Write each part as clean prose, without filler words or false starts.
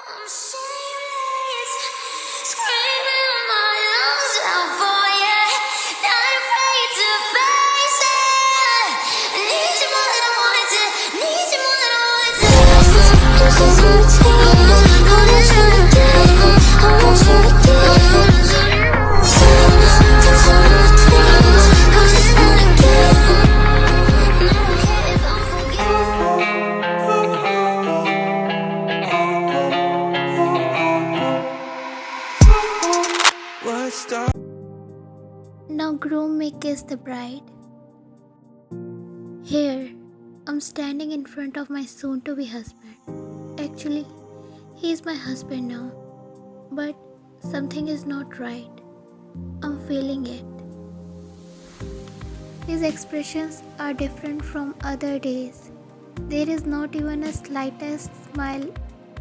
I'm shameless, screaming my lungs out for you. Not afraid to face it. I need you more than I wanted to. Need you more than I wanted to. Now groom may kiss the bride. Here, I'm standing in front of my soon-to-be husband. Actually, he is my husband now. But something is not right. I'm feeling it. His expressions are different from other days. There is not even a slightest smile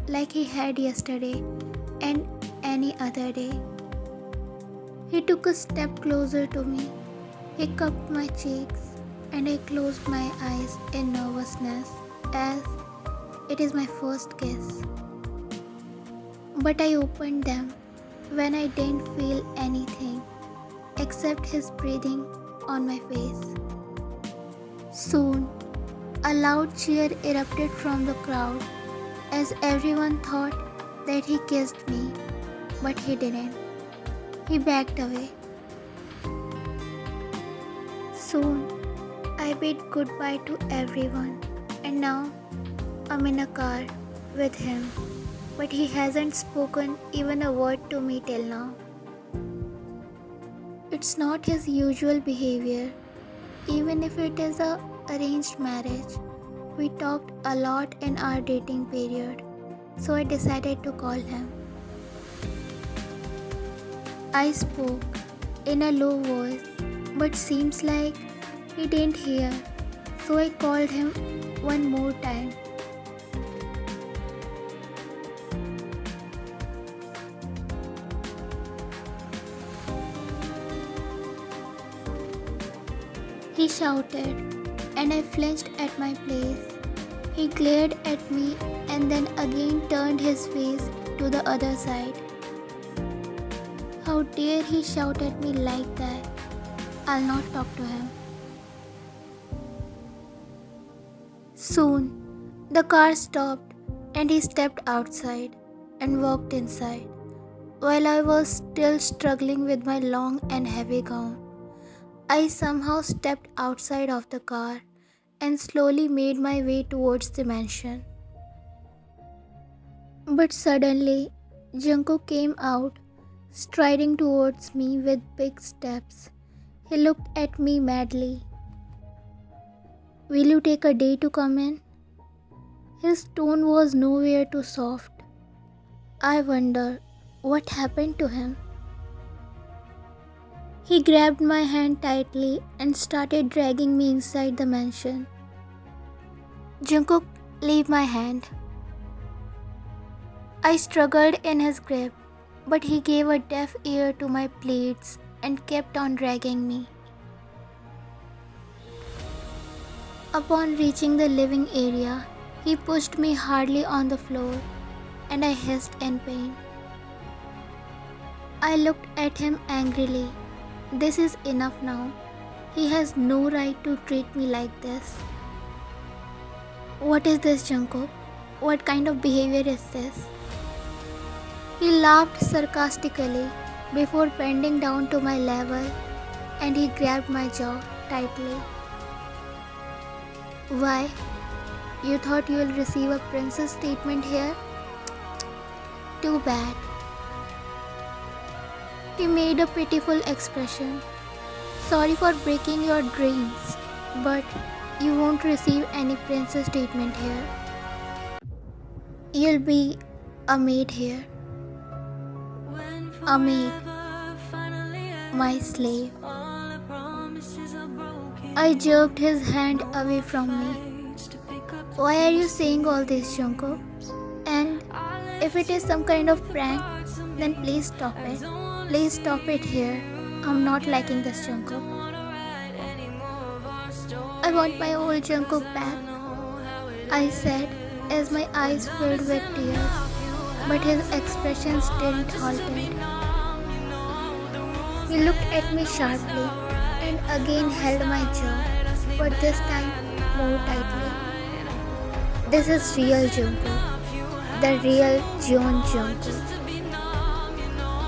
like he had yesterday and any other day. He took a step closer to me. He cupped my cheeks and I closed my eyes in nervousness as it is my first kiss. But I opened them when I didn't feel anything except his breathing on my face. Soon, a loud cheer erupted from the crowd as everyone thought that he kissed me, but he didn't. He backed away. Soon, I bid goodbye to everyone and now I'm in a car with him, but he hasn't spoken even a word to me till now. It's not his usual behavior. Even if it is a arranged marriage, we talked a lot in our dating period, so I decided to call him. I spoke in a low voice, but seems like he didn't hear, so I called him one more time. He shouted, and I flinched at my place. He glared at me and then again turned his face to the other side. How dare he shout at me like that? I'll not talk to him. Soon, the car stopped and he stepped outside and walked inside. While I was still struggling with my long and heavy gown, I somehow stepped outside of the car and slowly made my way towards the mansion. But suddenly, Jungkook came out, striding towards me with big steps. He looked at me madly. "Will you take a day to come in?" His tone was nowhere too soft. I wonder what happened to him. He grabbed my hand tightly and started dragging me inside the mansion. "Jungkook, leave my hand." I struggled in his grip, but he gave a deaf ear to my pleads and kept on dragging me. Upon reaching the living area, he pushed me hardly on the floor and I hissed in pain. I looked at him angrily. This is enough now. He has no right to treat me like this. What is this, Jungkook? What kind of behavior is this? He laughed sarcastically before bending down to my level and he grabbed my jaw tightly. Why? You thought you will receive a princess treatment here? Too bad. He made a pitiful expression. Sorry for breaking your dreams, but you won't receive any princess treatment here. You'll be a maid here. A maid. My slave. I jerked his hand away from me. Why are you saying all this, Jungkook? And if it is some kind of prank, then please stop it. Please stop it here. I'm not liking this, Jungkook. I want my old Jungkook back, I said as my eyes filled with tears. but his expressions didn't halter. He looked at me sharply and again held my jaw, but this time more tightly. This is real Jungkook, the real Jungkook.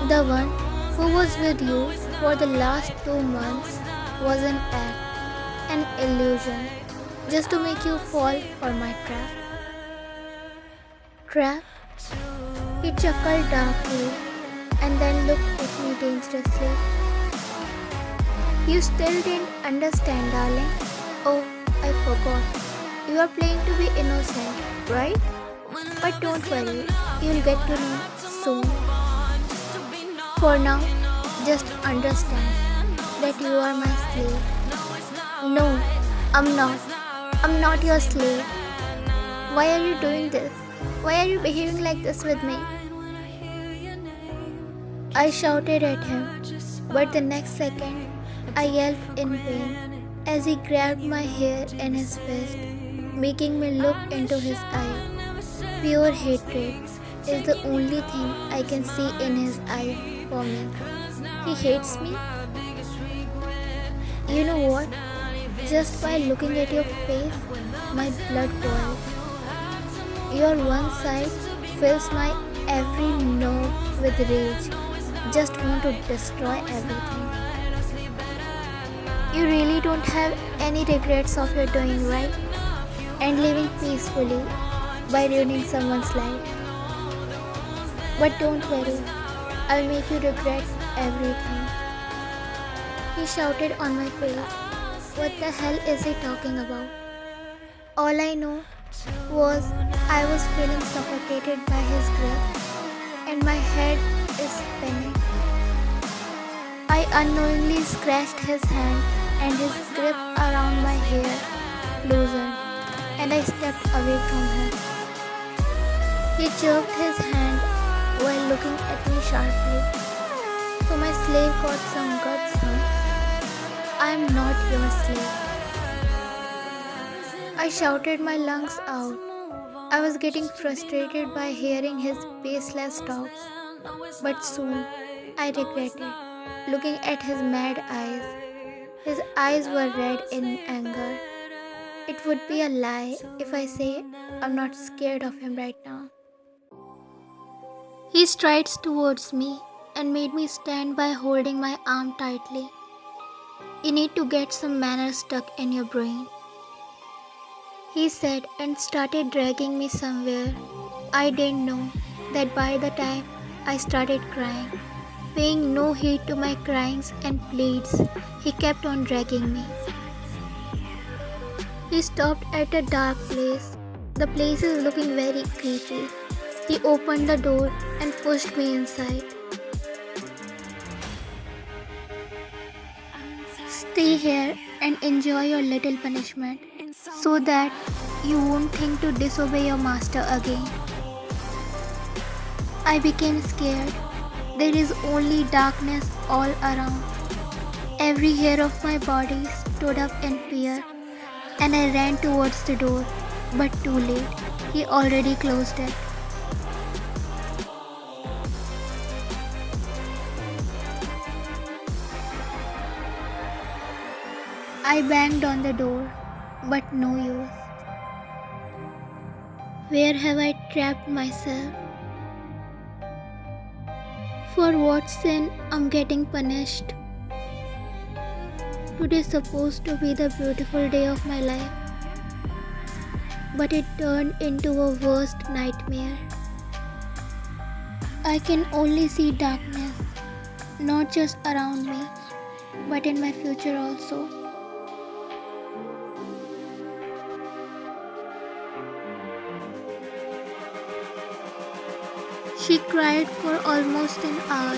The one who was with you for the last 2 months was an act, an illusion, just to make you fall for my trap. Trap? He chuckled darkly and then looked at me dangerously. You still didn't understand, darling. Oh, I forgot. You are playing to be innocent, right? But don't worry, you'll get to know soon. For now, just understand that you are my slave. No, I'm not. I'm not your slave. Why are you doing this? Why are you behaving like this with me? I shouted at him, but the next second, I yelped in pain as he grabbed my hair in his fist, making me look into his eye. Pure hatred is the only thing I can see in his eye for me. He hates me? You know what? Just by looking at your face, my blood boils. Your one side fills my every nerve with rage. Just want to destroy everything. You really don't have any regrets of your doing right and living peacefully by ruining someone's life. But don't worry, I'll make you regret everything. He shouted on my face. What the hell is he talking about? All I know was I was feeling suffocated by his grip and my head is spinning. I unknowingly scratched his hand and his grip around my hair loosened and I stepped away from him. He jerked his hand while looking at me sharply. So my slave got some guts, huh? I am not your slave. I shouted my lungs out. I was getting frustrated by hearing his baseless talks. But soon I regretted looking at his mad eyes. His eyes were red in anger. It would be a lie if I say I'm not scared of him right now. He strides towards me and made me stand by holding my arm tightly. You need to get some manners stuck in your brain, he said and started dragging me somewhere. I didn't know that by the time I started crying, paying no heed to my cryings and pleads, he kept on dragging me. He stopped at a dark place. The place is looking very creepy. He opened the door and pushed me inside. Stay here and enjoy your little punishment so that you won't think to disobey your master again. I became scared. There is only darkness all around. Every hair of my body stood up in fear and I ran towards the door, but too late. He already closed it. I banged on the door, but no use. Where have I trapped myself? For what sin I'm getting punished? Today is supposed to be the beautiful day of my life, but it turned into a worst nightmare. I can only see darkness, not just around me, but in my future also. She cried for almost an hour.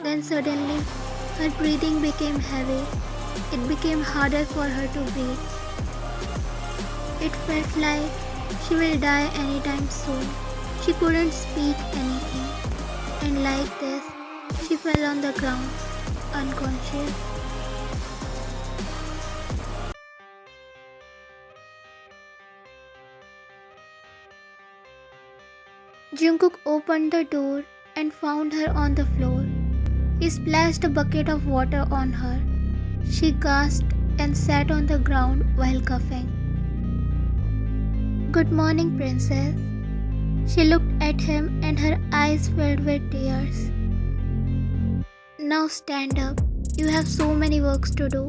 Then suddenly, her breathing became heavy. It became harder for her to breathe. It felt like she will die anytime soon. She couldn't speak anything. And like this, she fell on the ground, unconscious. Jungkook opened the door and found her on the floor. He splashed a bucket of water on her. She gasped and sat on the ground while coughing. "Good morning, princess." She looked at him and her eyes filled with tears. "Now stand up. You have so many works to do,"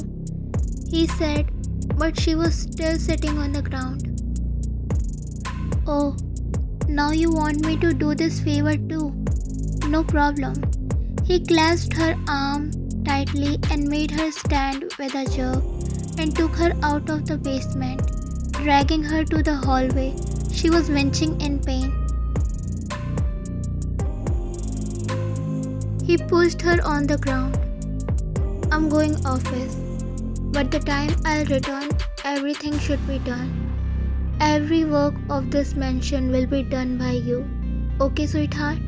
he said, but she was still sitting on the ground. "Oh, now you want me to do this favor too? No problem." He clasped her arm tightly and made her stand with a jerk and took her out of the basement, dragging her to the hallway. She was winching in pain. He pushed her on the ground. "I'm going office, but the time I'll return, everything should be done. Every work of this mansion will be done by you. Okay, sweetheart?"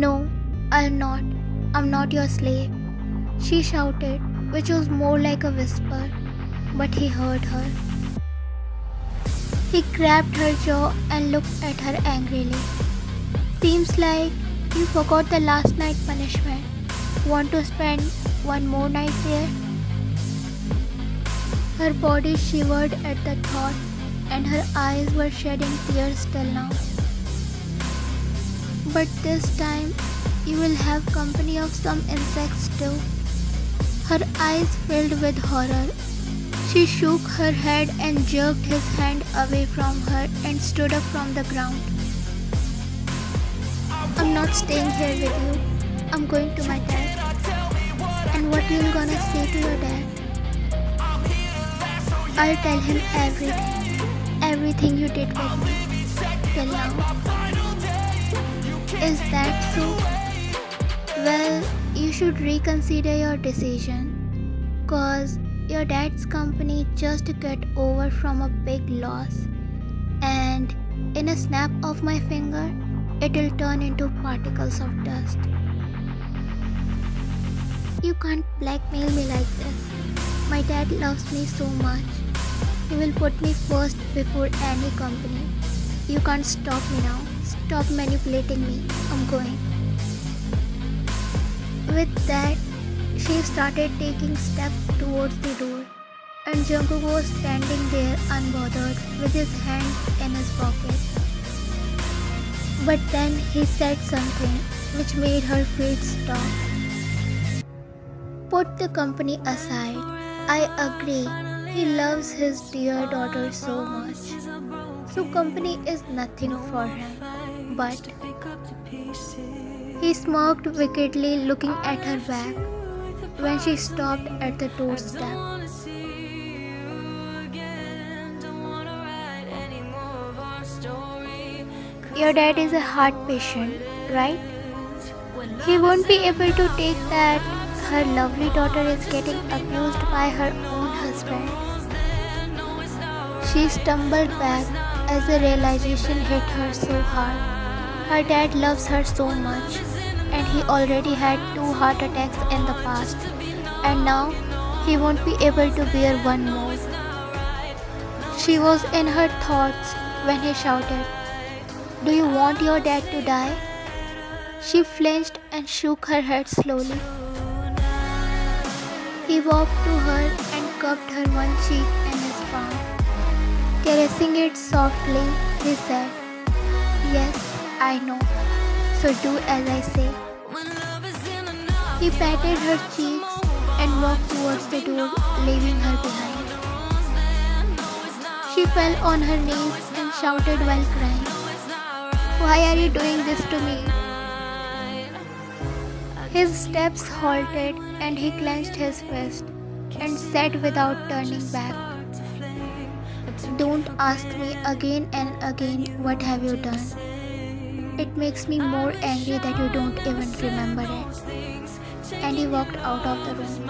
"No, I'll not. I'm not your slave," she shouted, which was more like a whisper, but he heard her. He grabbed her jaw and looked at her angrily. "Seems like you forgot the last night punishment. Want to spend one more night there?" Her body shivered at the thought, and her eyes were shedding tears till now. "But this time, you will have company of some insects too." Her eyes filled with horror. She shook her head and jerked his hand away from her and stood up from the ground. "I'm not staying here with you. I'm going to my dad." "And what you gonna say to your dad?" "I'll tell him everything you did with me till now." "Is that so? Well, you should reconsider your decision, cause your dad's company just got over from a big loss, and in a snap of my finger, it'll turn into particles of dust." "You can't blackmail me like this. My dad loves me so much. He will put me first before any company. You can't stop me now. Stop manipulating me. I'm going." With that, she started taking steps towards the door, and Jungkook was standing there unbothered with his hands in his pocket. But then he said something which made her feet stop. "Put the company aside. I agree. He loves his dear daughter so much. So company is nothing for him. But..." He smirked wickedly, looking at her back when she stopped at the doorstep. "Your dad is a heart patient, right? He won't be able to take that her lovely daughter is getting abused by her own husband." She stumbled back as the realization hit her so hard. Her dad loves her so much, and he already had 2 heart attacks in the past, and now he won't be able to bear one more. She was in her thoughts when he shouted, "Do you want your dad to die?" She flinched and shook her head slowly. He walked to her and cupped her one cheek in his palm. Caressing it softly, he said, "Yes, I know. So do as I say." He patted her cheeks and walked towards the door, leaving her behind. She fell on her knees and shouted while crying, "Why are you doing this to me?" His steps halted and he clenched his fist and said without turning back, "Don't ask me again and again what have you done. It makes me more angry that you don't even remember it." And he walked out of the room.